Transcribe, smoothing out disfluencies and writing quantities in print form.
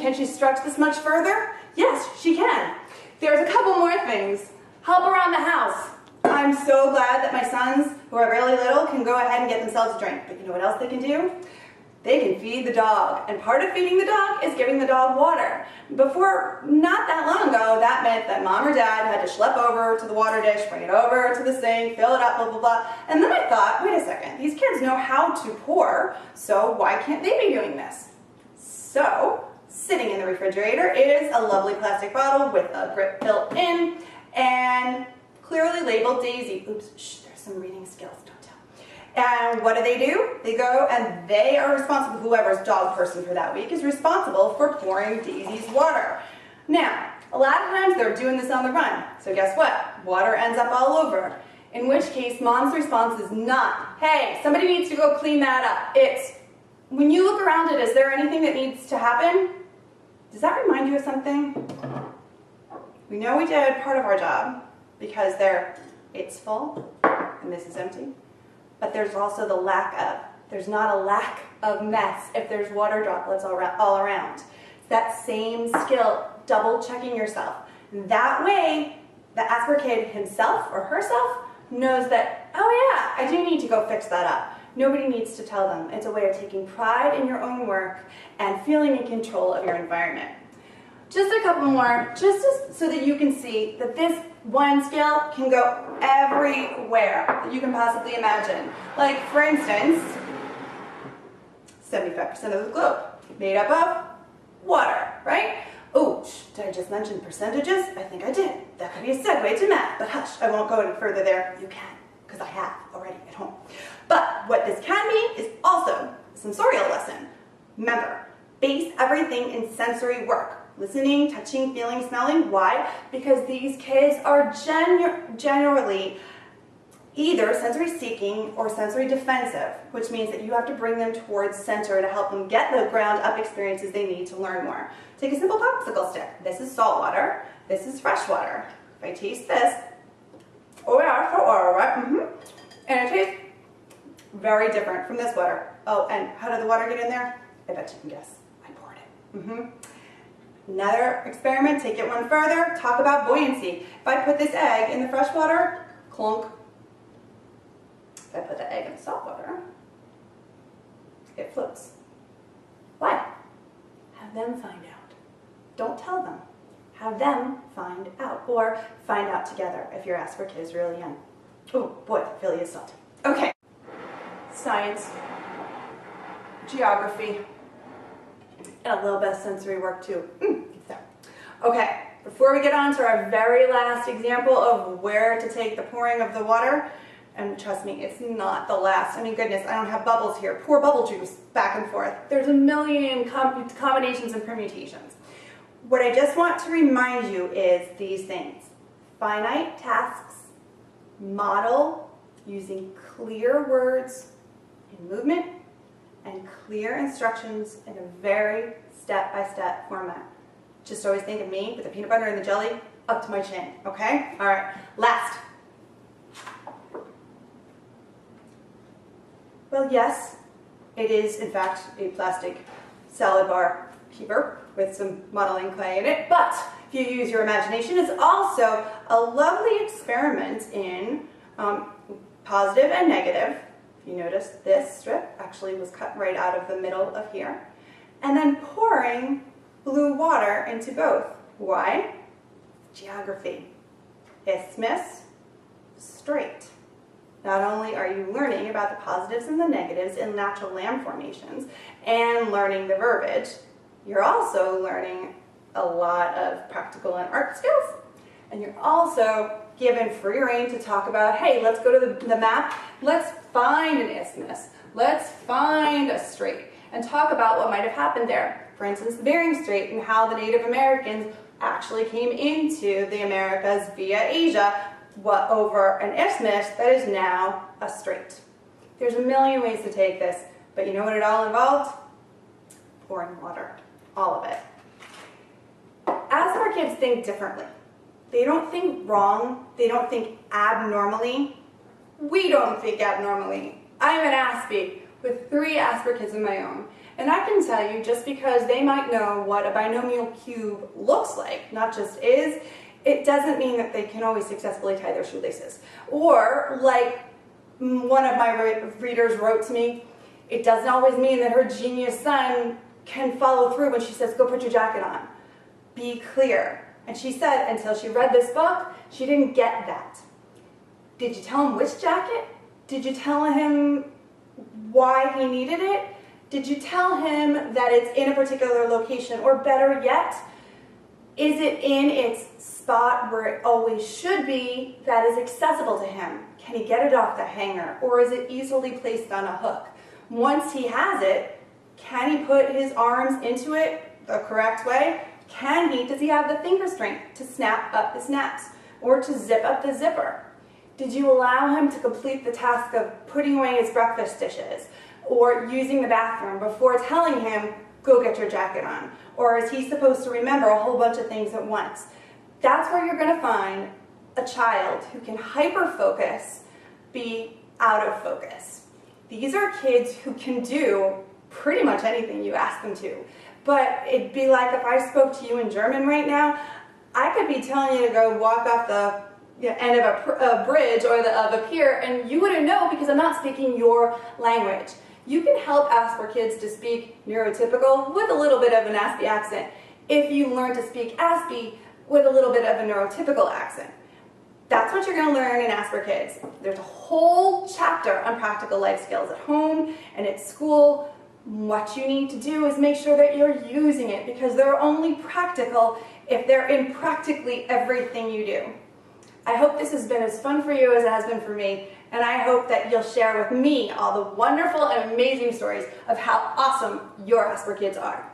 Can she stretch this much further? Yes, she can. There's a couple more things. Help around the house. I'm so glad that my sons, who are really little, can go ahead and get themselves a drink. But you know what else they can do? They can feed the dog. And part of feeding the dog is giving the dog water. Before, not that long ago, that meant that mom or dad had to schlep over to the water dish, bring it over to the sink, fill it up, blah, blah, blah. And then I thought, wait a second, these kids know how to pour, so why can't they be doing this? So, sitting in the refrigerator is a lovely plastic bottle with a grip built in and clearly labeled Daisy. Oops, shh, there's some reading skills, don't tell. And what do? They go and they are responsible, whoever's dog person for that week is responsible for pouring Daisy's water. Now, a lot of times they're doing this on the run, so guess what? Water ends up all over. In which case, mom's response is not, hey, somebody needs to go clean that up. It's, when you look around it, is there anything that needs to happen? Does that remind you of something? We know we did part of our job because it's full and this is empty. But there's also the lack of. There's not a lack of mess if there's water droplets all around. It's that same skill, double checking yourself. That way, the Asperkid himself or herself knows that, oh yeah, I do need to go fix that up. Nobody needs to tell them. It's a way of taking pride in your own work and feeling in control of your environment. Just a couple more, so that you can see that this one skill can go everywhere that you can possibly imagine. Like, for instance, 75% of the globe made up of water, right? Oh, did I just mention percentages? I think I did. That could be a segue to math, but hush, I won't go any further there. You can, because I have already at home. But what this can be is also a sensorial lesson. Remember, base everything in sensory work. Listening, touching, feeling, smelling. Why? Because these kids are generally either sensory seeking or sensory defensive, which means that you have to bring them towards center to help them get the ground up experiences they need to learn more. Take a simple popsicle stick. This is salt water. This is fresh water. If I taste this, oh yeah, so oil, right? And it tastes very different from this water. Oh, and how did the water get in there? I bet you can guess. I poured it. Another experiment, take it one further, talk about buoyancy. If I put this egg in the fresh water, clunk. If I put the egg in the salt water, it floats. Why? Have them find out. Don't tell them. Have them find out, or find out together if your Asperkid is really young. Oh boy, it really is salty. Okay. Science, geography, and a little bit of sensory work too. Okay, before we get on to our very last example of where to take the pouring of the water, and trust me, it's not the last. I mean, goodness, I don't have bubbles here. Pour bubble juice back and forth. There's a million combinations and permutations. What I just want to remind you is these things. Finite tasks, model using clear words in movement, and clear instructions in a very step-by-step format. Just always think of me with the peanut butter and the jelly up to my chin, okay? All right, last. Well, yes, it is in fact a plastic salad bar keeper with some modeling clay in it, but if you use your imagination, it's also a lovely experiment in positive and negative. If you notice, this strip actually was cut right out of the middle of here. And then pouring blue water into both. Why? Geography. Isthmus, straight. Not only are you learning about the positives and the negatives in natural land formations and learning the verbiage, you're also learning a lot of practical and art skills. And you're also given free rein to talk about, hey, let's go to the map, let's find an isthmus, let's find a strait, and talk about what might have happened there. For instance, the Bering Strait and how the Native Americans actually came into the Americas via Asia over an isthmus that is now a strait. There's a million ways to take this, but you know what it all involved? Pouring water, all of it. Asperkids think differently. They don't think wrong, they don't think abnormally. We don't think abnormally. I'm an Aspie with 3 Asperkids of my own, And I can tell you, just because they might know what a binomial cube looks like, not just is, it doesn't mean that they can always successfully tie their shoelaces. Or, like one of my readers wrote to me, it doesn't always mean that her genius son can follow through when she says, go put your jacket on. Be clear. And she said, until she read this book, she didn't get that. Did you tell him which jacket? Did you tell him why he needed it? Did you tell him that it's in a particular location? Or better yet, is it in its spot where it always should be that is accessible to him? Can he get it off the hanger? Or is it easily placed on a hook? Once he has it, can he put his arms into it the correct way? Does he have the finger strength to snap up the snaps or to zip up the zipper? Did you allow him to complete the task of putting away his breakfast dishes or using the bathroom before telling him, go get your jacket on? Or is he supposed to remember a whole bunch of things at once? That's where you're going to find a child who can hyper-focus be out of focus. These are kids who can do pretty much anything you ask them to. But it'd be like if I spoke to you in German right now, I could be telling you to go walk off the end of a bridge or of a pier, and you wouldn't know because I'm not speaking your language. You can help Asperkids to speak neurotypical with a little bit of an Aspie accent if you learn to speak Aspie with a little bit of a neurotypical accent. That's what you're going to learn in Asperkids. There's a whole chapter on practical life skills at home and at school. What you need to do is make sure that you're using it because they're only practical if they're in practically everything you do. I hope this has been as fun for you as it has been for me, and I hope that you'll share with me all the wonderful and amazing stories of how awesome your Asperkids are.